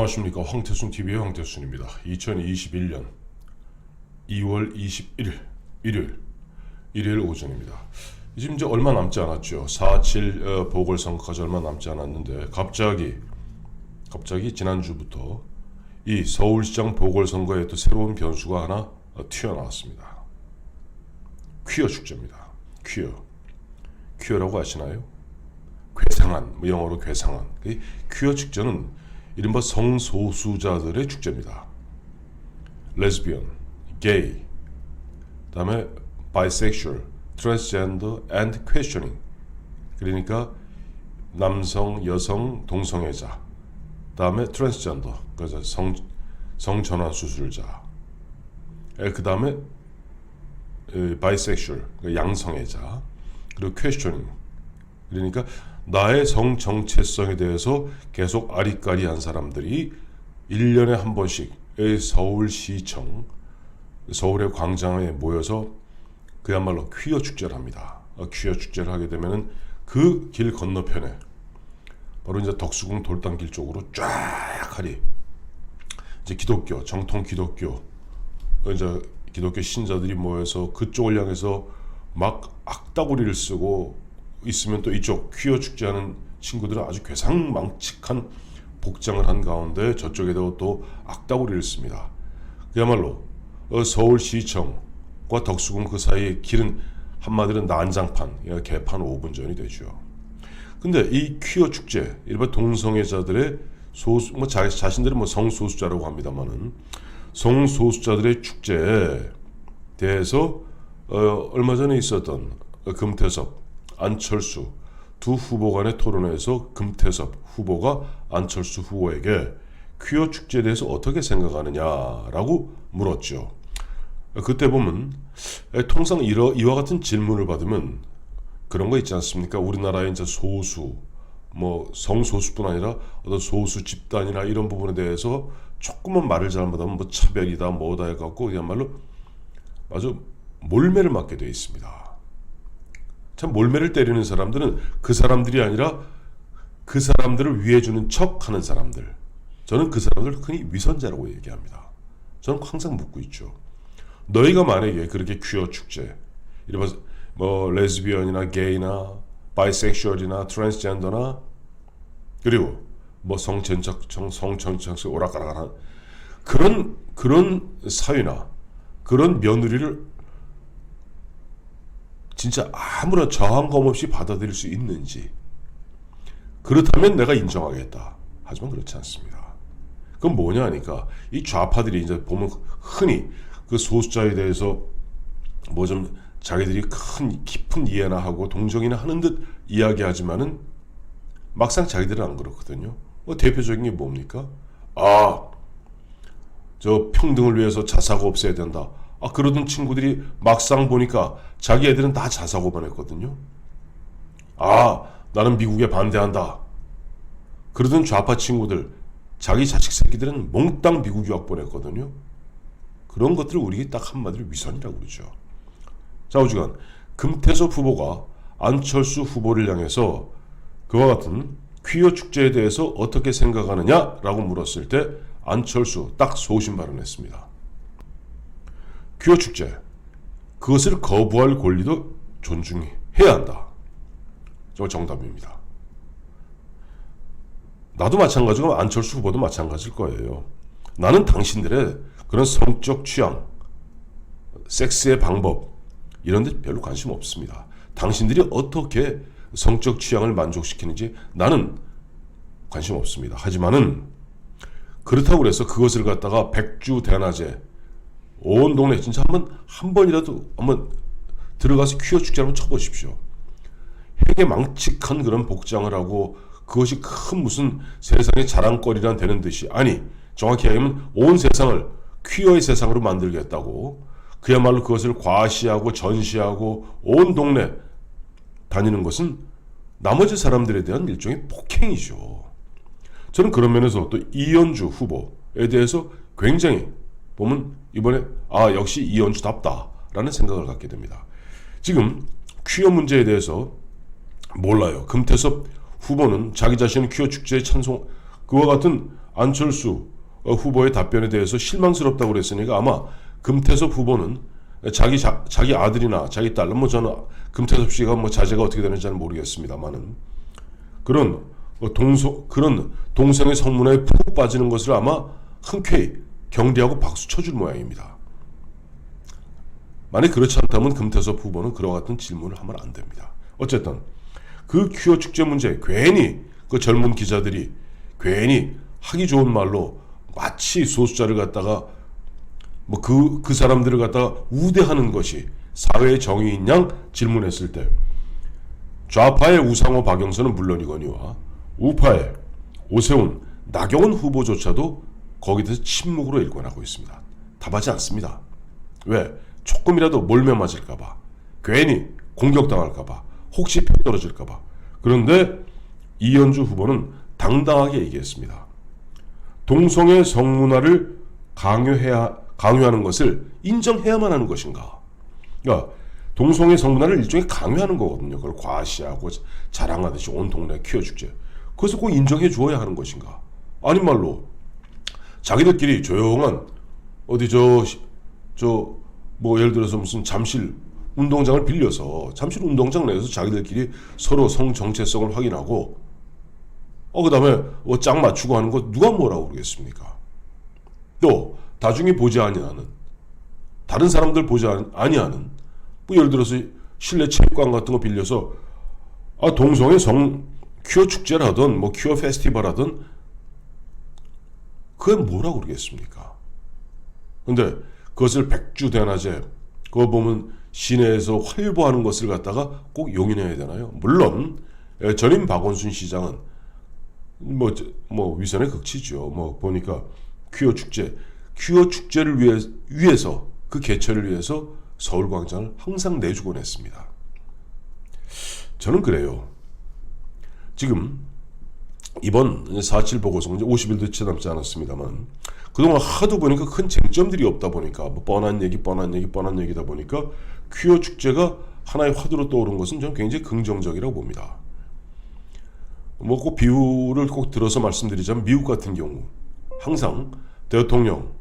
안녕하십니까. 황태순TV의 황태순입니다. 2021년 2월 21일 일요일 오전입니다. 지금 이제 얼마 남지 않았죠. 4.7 보궐선거까지 얼마 남지 않았는데 갑자기 지난주부터 이 서울시장 보궐선거에 또 새로운 변수가 하나 튀어나왔습니다. 퀴어 축제입니다. 퀴어라고 아시나요? 괴상한, 영어로 괴상한. 퀴어 축제는 이른바 성소수자들의 축제입니다. 레즈비언, 게이, 그다음에 바이섹슈얼, 트랜스젠더 앤드 퀘셔닝. 그러니까 남성, 여성, 동성애자. 그다음에 트랜스젠더, 그래서 성전환 수술자. 그다음에 바이섹슈얼, 양성애자. 그리고 퀘셔닝. 그러니까 나의 성 정체성에 대해서 계속 아리까리한 사람들이 1년에 한 번씩 서울시청, 서울의 광장에 모여서 그야말로 퀴어 축제를 합니다. 퀴어 축제를 하게 되면은 그 길 건너편에 바로 이제 덕수궁 돌담길 쪽으로 쫙 하리 이제 기독교, 정통 기독교, 이제 기독교 신자들이 모여서 그쪽을 향해서 막 악다구리를 쓰고 있으면 또 이쪽 퀴어 축제하는 친구들은 아주 괴상망측한 복장을 한 가운데 저쪽에도 또 악다구리를 씁니다. 그야말로 서울시청과 덕수궁 그 사이의 길은 한마디로 난장판, 개판 5분 전이 되죠. 근데 이 퀴어 축제, 일반 동성애자들의 자신들은 성소수자라고 합니다만은 성소수자들의 축제에 대해서 얼마 전에 있었던 금태섭, 안철수 두 후보 간의 토론회에서 금태섭 후보가 안철수 후보에게 퀴어 축제에 대해서 어떻게 생각하느냐라고 물었죠. 그때 보면 통상 이와 같은 질문을 받으면 그런 거 있지 않습니까? 우리나라의 이제 소수, 성소수뿐 아니라 어떤 소수 집단이나 이런 부분에 대해서 조금만 말을 잘못하면 차별이다 뭐다 해갖고 그야말로 아주 몰매를 맞게 되어 있습니다. 참 몰매를 때리는 사람들은 그 사람들이 아니라 그 사람들을 위해주는 척하는 사람들. 저는 그 사람들을 흔히 위선자라고 얘기합니다. 저는 항상 묻고 있죠. 너희가 만약에 그렇게 퀴어 축제, 이른바 레즈비언이나 게이나 바이섹슈얼이나 트랜스젠더나 그리고 성정착 오락가락한 그런 사회나 그런 며느리를 진짜 아무런 저항감 없이 받아들일 수 있는지, 그렇다면 내가 인정하겠다. 하지만 그렇지 않습니다. 그건 뭐냐 하니까 이 좌파들이 이제 보면 흔히 그 소수자에 대해서 좀 자기들이 깊은 이해나 하고 동정이나 하는 듯 이야기하지만은 막상 자기들은 안 그렇거든요. 대표적인 게 뭡니까? 저 평등을 위해서 자사고 없애야 된다. 그러던 친구들이 막상 보니까 자기 애들은 다 자사고만 했거든요. 나는 미국에 반대한다. 그러던 좌파 친구들, 자기 자식 새끼들은 몽땅 미국 유학 보냈거든요. 그런 것들을 우리가 딱 한마디로 위선이라고 그러죠. 자, 오지간 금태섭 후보가 안철수 후보를 향해서 그와 같은 퀴어 축제에 대해서 어떻게 생각하느냐라고 물었을 때 안철수 딱 소신 발언했습니다. 퀴어 축제, 그것을 거부할 권리도 존중해야 한다. 저 정답입니다. 나도 마찬가지고 안철수 후보도 마찬가지일 거예요. 나는 당신들의 그런 성적 취향, 섹스의 방법 이런 데 별로 관심 없습니다. 당신들이 어떻게 성적 취향을 만족시키는지 나는 관심 없습니다. 하지만은 그렇다고 해서 그것을 갖다가 백주대낮에 온 동네 진짜 한 번이라도 들어가서 퀴어 축제 한번 쳐보십시오. 핵에 망측한 그런 복장을 하고 그것이 큰 무슨 세상의 자랑거리란 되는 듯이, 아니 정확히 얘기하면 온 세상을 퀴어의 세상으로 만들겠다고 그야말로 그것을 과시하고 전시하고 온 동네 다니는 것은 나머지 사람들에 대한 일종의 폭행이죠. 저는 그런 면에서 또 이현주 후보에 대해서 굉장히 보면 이번에 역시 이현주답다라는 생각을 갖게 됩니다. 지금 퀴어 문제에 대해서 몰라요. 금태섭 후보는 자기 자신은 퀴어 축제에 찬송, 그와 같은 안철수 후보의 답변에 대해서 실망스럽다고 그랬으니까 아마 금태섭 후보는 자기 아들이나 자기 딸, 뭐 저는 금태섭 씨가 뭐 자제가 어떻게 되는지는 모르겠습니다만은 그런 동성의 성문화에 푹 빠지는 것을 아마 흔쾌히 경계하고 박수 쳐줄 모양입니다. 만약 그렇지 않다면 금태섭 후보는 그와 같은 질문을 하면 안 됩니다. 어쨌든 그 퀴어 축제 문제 괜히 그 젊은 기자들이 괜히 하기 좋은 말로 마치 소수자를 갖다가 뭐 그 사람들을 갖다가 우대하는 것이 사회의 정의인 양 질문했을 때 좌파의 우상호 박영선은 물론이거니와 우파의 오세훈 나경원 후보조차도 거기에 대해서 침묵으로 일관하고 있습니다. 답하지 않습니다. 왜? 조금이라도 몰매 맞을까봐, 괜히 공격당할까봐, 혹시 표 떨어질까봐. 그런데 이현주 후보는 당당하게 얘기했습니다. 동성애 성문화를 강요하는 것을 인정해야만 하는 것인가? 그러니까 동성애 성문화를 일종의 강요하는 거거든요. 그걸 과시하고 자랑하듯이 온 동네 퀴어 축제. 그것을 꼭 인정해 주어야 하는 것인가? 아닌 말로 자기들끼리 조용한 어디 뭐 예를 들어서 무슨 잠실 운동장을 빌려서 잠실 운동장 내에서 자기들끼리 서로 성 정체성을 확인하고 그다음에 짝 맞추고 하는 거 누가 뭐라고 그러겠습니까? 또 다중이 보지 아니하는 다른 사람들 보지 아니하는 뭐 예를 들어서 실내 체육관 같은 거 빌려서 동성애 퀴어 축제라든 뭐 퀴어 페스티벌 하든 그게 뭐라고 그러겠습니까? 근데 그것을 백주대낮에 그거 보면 시내에서 활보하는 것을 갖다가 꼭 용인해야 되나요? 물론 전임 박원순 시장은 뭐 위선의 극치죠. 뭐 보니까 퀴어 축제를 위해서 그 개최를 위해서 서울광장을 항상 내주곤 했습니다. 저는 그래요. 지금 이번 4.7 보고서 이제 50일도 채 남지 않았습니다만 그동안 하도 보니까 큰 쟁점들이 없다 보니까 뭐 뻔한 얘기다 보니까 퀴어 축제가 하나의 화두로 떠오른 것은 저는 굉장히 긍정적이라고 봅니다. 뭐 꼭 비유를 꼭 들어서 말씀드리자면 미국 같은 경우 항상 대통령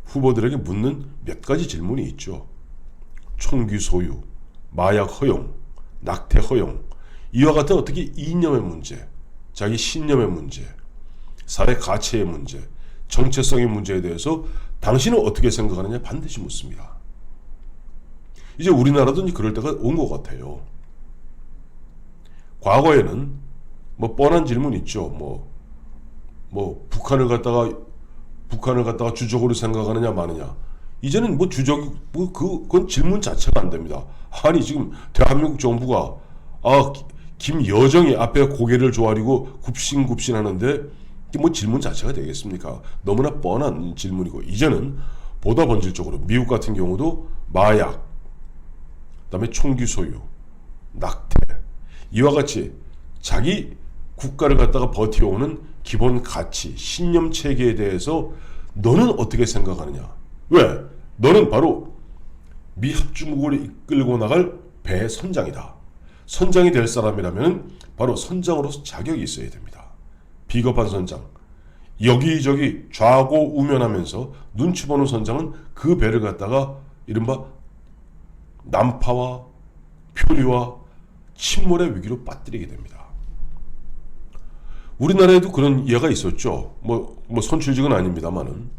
후보들에게 묻는 몇 가지 질문이 있죠. 총기 소유, 마약 허용, 낙태 허용, 이와 같은 어떻게 이념의 문제, 자기 신념의 문제, 사회 가치의 문제, 정체성의 문제에 대해서 당신은 어떻게 생각하느냐 반드시 묻습니다. 이제 우리나라도 그럴 때가 온 것 같아요. 과거에는 뭐 뻔한 질문 있죠. 뭐 북한을 갖다가 주적으로 생각하느냐 마느냐. 이제는 그건 질문 자체가 안 됩니다. 아니 지금 대한민국 정부가 김여정이 앞에 고개를 조아리고 굽신굽신하는데 뭐 질문 자체가 되겠습니까? 너무나 뻔한 질문이고 이제는 보다 본질적으로 미국 같은 경우도 마약, 그다음에 총기 소유, 낙태 이와 같이 자기 국가를 갖다가 버텨오는 기본 가치, 신념 체계에 대해서 너는 어떻게 생각하느냐? 왜? 너는 바로 미 합중국을 이끌고 나갈 배의 선장이다. 선장이 될 사람이라면 바로 선장으로서 자격이 있어야 됩니다. 비겁한 선장, 여기저기 좌고 우면하면서 눈치 보는 선장은 그 배를 갖다가 이른바 난파와 표류와 침몰의 위기로 빠뜨리게 됩니다. 우리나라에도 그런 예가 있었죠. 뭐 선출직은 아닙니다만은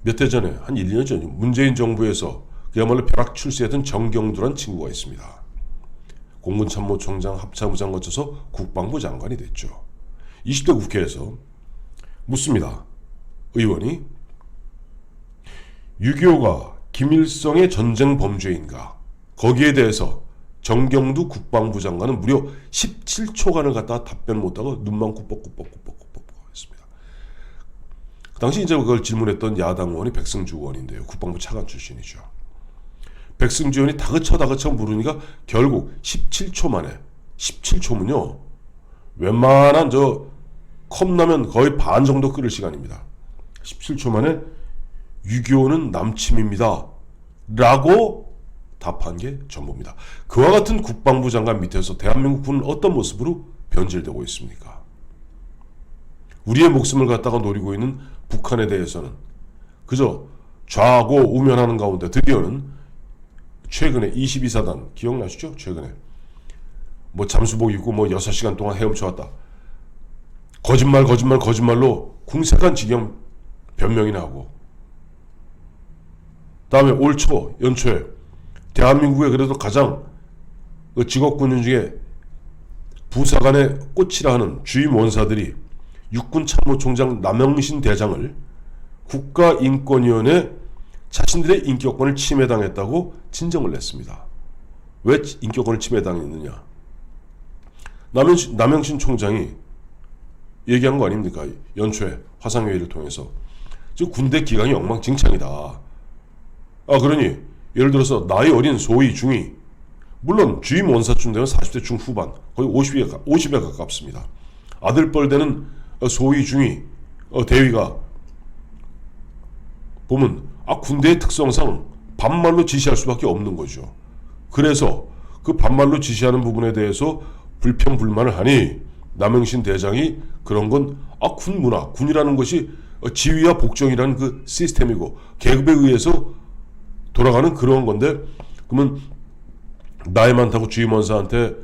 몇 해 전에 한 1, 2년 전 문재인 정부에서 그야말로 벼락 출세했던 정경두란 친구가 있습니다. 공군참모총장 합참부장 거쳐서 국방부 장관이 됐죠. 20대 국회에서 묻습니다. 의원이 6.25가 김일성의 전쟁 범죄인가? 거기에 대해서 정경두 국방부 장관은 무려 17초간을 갖다가 답변 못하고 눈만 꾸벅꾸벅 했습니다. 그 당시 이제 그걸 질문했던 야당 의원이 백승주 의원인데요. 국방부 차관 출신이죠. 백승주 의원이 다그쳐 물으니까 결국 17초 만에 17초면요. 웬만한 컵라면 거의 반 정도 끓을 시간입니다. 17초 만에 6.25는 남침입니다. 라고 답한 게 전부입니다. 그와 같은 국방부 장관 밑에서 대한민국 군은 어떤 모습으로 변질되고 있습니까? 우리의 목숨을 갖다가 노리고 있는 북한에 대해서는 그저 좌고 우면하는 가운데 드디어는 최근에 22사단 기억나시죠? 최근에 뭐 잠수복 입고 뭐 6시간 동안 헤엄쳐왔다. 거짓말로 궁색한 지경 변명이나 하고, 다음에 연초에 대한민국의 그래도 가장 그 직업군인 중에 부사관의 꽃이라 하는 주임 원사들이 육군참모총장 남영신 대장을 국가인권위원회 자신들의 인격권을 침해당했다고 진정을 냈습니다. 왜 인격권을 침해당했느냐? 남영신 총장이 얘기한 거 아닙니까? 연초에 화상회의를 통해서 지금 군대 기강이 엉망진창이다. 그러니 예를 들어서 나이 어린 소위 중위, 물론 주임 원사쯤 되면 40대 중후반, 거의 50에 가깝습니다. 아들뻘 되는 소위 중위 대위가 보면 군대의 특성상 반말로 지시할 수밖에 없는 거죠. 그래서 그 반말로 지시하는 부분에 대해서 불평불만을 하니 남영신 대장이 그런 건 군 문화, 군이라는 것이 지위와 복종이라는 그 시스템이고 계급에 의해서 돌아가는 그런 건데, 그러면 나이 많다고 주임원사한테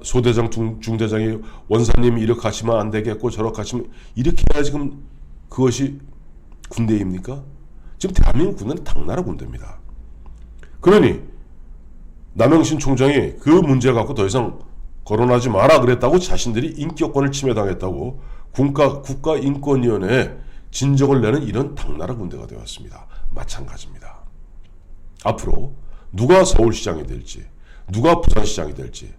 소대장 중대장이 원사님이 이렇게 하시면 안 되겠고 저렇게 하시면 이렇게 해야 지금 그것이 군대입니까? 지금 대한민국 군대는 당나라 군대입니다. 그러니 남영신 총장이 그 문제 갖고 더 이상 거론하지 마라 그랬다고 자신들이 인격권을 침해당했다고 국가인권위원회에 진정을 내는 이런 당나라 군대가 되었습니다. 마찬가지입니다. 앞으로 누가 서울시장이 될지, 누가 부산시장이 될지,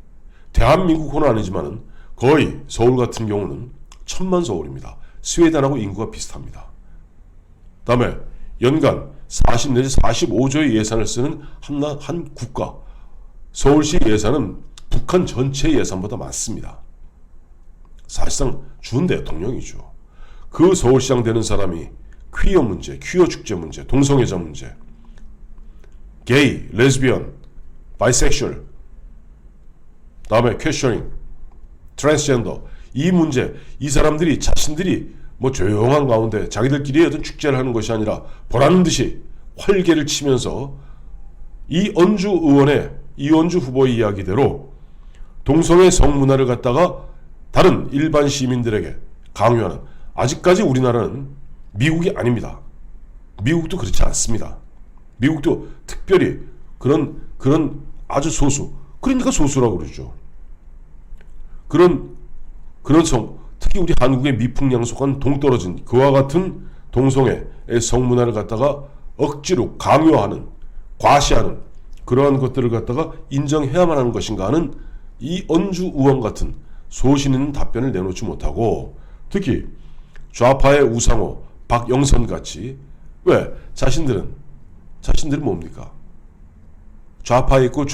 대한민국은 아니지만은 거의 서울 같은 경우는 천만 서울입니다. 스웨덴하고 인구가 비슷합니다. 다음에 연간 40 내지 45조의 예산을 쓰는 한 국가, 서울시 예산은 북한 전체 예산보다 많습니다. 사실상 준 대통령이죠. 그 서울시장 되는 사람이 퀴어 문제, 퀴어 축제 문제, 동성애자 문제, 게이, 레즈비언, 바이섹슈얼, 다음에 퀘셔닝, 트랜스젠더, 이 문제, 이 사람들이 자신들이 뭐 조용한 가운데 자기들끼리 어떤 축제를 하는 것이 아니라 보라는 듯이 활개를 치면서 이원주 후보의 이야기대로 동성애 성문화를 갖다가 다른 일반 시민들에게 강요하는, 아직까지 우리나라는 미국이 아닙니다. 미국도 그렇지 않습니다. 미국도 특별히 그런 아주 소수, 그러니까 소수라고 그러죠. 그런 특히 우리 한국의 미풍양속한 동떨어진 그와 같은 동성애의 성문화를 갖다가 억지로 강요하는, 과시하는 그러한 것들을 갖다가 인정해야만 하는 것인가 하는 이 언주 의원 같은 소신 있는 답변을 내놓지 못하고, 특히 좌파의 우상호, 박영선 같이, 왜 자신들은 뭡니까? 좌파에 있고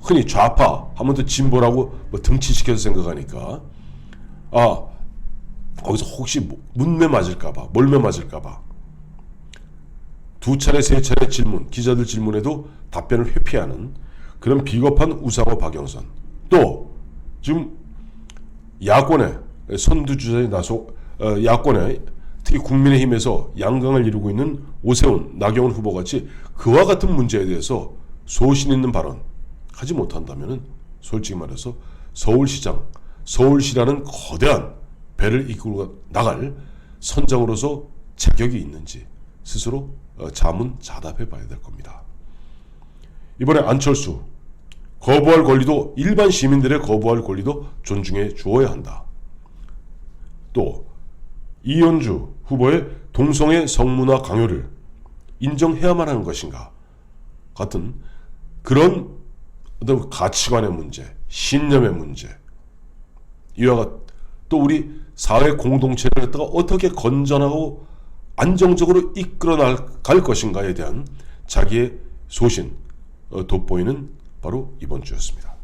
흔히 좌파 하면 또 진보라고 뭐 등치시켜서 생각하니까 거기서 혹시 문매 맞을까봐, 몰매 맞을까봐 두 차례 세 차례 기자들 질문에도 답변을 회피하는 그런 비겁한 우상호 박영선, 또 지금 야권의 선두주자에 야권의 특히 국민의힘에서 양강을 이루고 있는 오세훈, 나경원 후보같이 그와 같은 문제에 대해서 소신 있는 발언 하지 못한다면 솔직히 말해서 서울시라는 거대한 배를 이끌고 나갈 선장으로서 자격이 있는지 스스로 자문자답해 봐야 될 겁니다. 이번에 안철수, 거부할 권리도, 일반 시민들의 거부할 권리도 존중해 주어야 한다. 또 이현주 후보의 동성애 성문화 강요를 인정해야만 하는 것인가 같은 그런 어떤 가치관의 문제, 신념의 문제, 이와 또 우리 사회 공동체를 갖다가 어떻게 건전하고 안정적으로 이끌어 나갈 것인가에 대한 자기의 소신 돋보이는 바로 이번 주였습니다.